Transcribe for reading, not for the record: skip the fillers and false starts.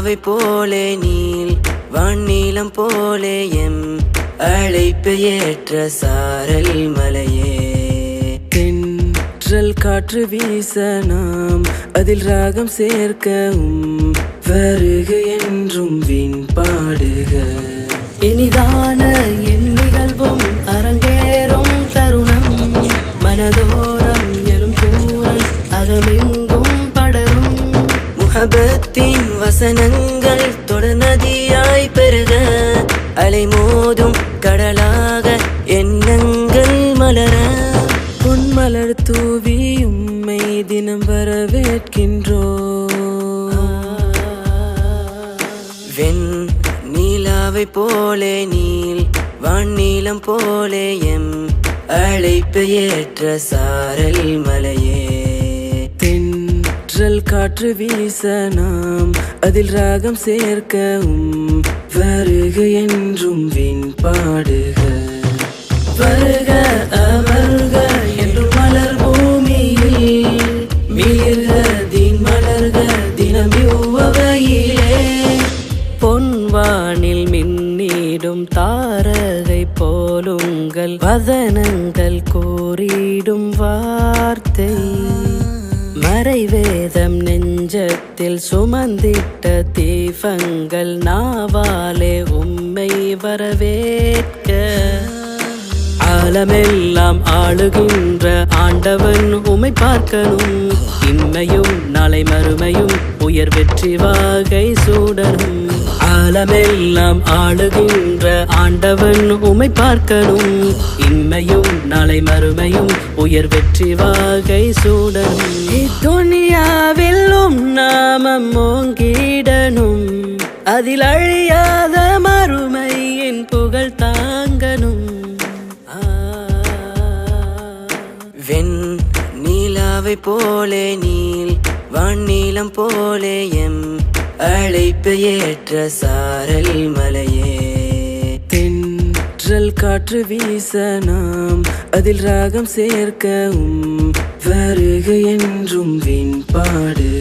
நிலாவை போலே நீல் வானீலம் போலே எம் அழைப்பு ஏற்ற சாரல் மலையே. தென்றல் காற்று வீச நாம் அதில் ராகம் சேர்க்கவும் வருக என்றும் வீண் பாடுக. இனிதான என் நிகழ்வும் அரங்கேறும் தருணம் மனதோரம் எழும் சூழல் அகமெங்கும் படரும். முஹபத்தின் வசனங்கள் தொடர் நதியாய் பெருக அலை மோதும் கடலாக எண்ணங்கள் மலர. பொன்மலர் தூவி உம்மை தினம் வரவேற்கின்றோ. வெண் நிலாவை போலே நீல் வானீலம் போலே எம் அழைப்பு ஏற்ற சாரல் மலையே. தென்றல் காற்று வீச நாம் அதில் ராகம் சேர்க்கவும் வருக என்றும் வீண் பாடுக. வருக அமர்க என்றும் மலர் பூமியில் மீர்க தீன் மலர்க தினம் இவ்வகையிலே. பொன்வானில் மின்னிடும் தாரகை போலுங்கள் வதனங்கள் கூறிடும் வார்த்தை. மறைவேதம் நெஞ்சத்தில் சுமந்திட்ட தீபங்கள் நாவாலே உம்மை வரவேற்க. ஆலமெல்லாம் ஆளுகின்ற ஆண்டவன் உம்மை பார்க்கணும். இம்மையும் நாளை மறுமையும் உயர் வெற்றி வாகை சூடரும். ஆலமெல்லாம் ஆளுகின்ற ஆண்டவன் உம்மை பார்க்கணும். இம்மையும் நாளை மறுமையும் உயர் வெற்றி வாகை சூடரும். இத்துனியாவில் நாமம் ஓங்கிடனும் அதில் அழியாத மறுமையின் புகழ் தாங்கனும். வெண் நிலாவை போலே நீல் வானீலம் போலே எம் அழைப்பு ஏற்ற சாரல் மலையே. தென்றல் காற்று வீச நாம் அதில் ராகம் சேர்க்கவும் வருக என்றும் வீண் பாடு.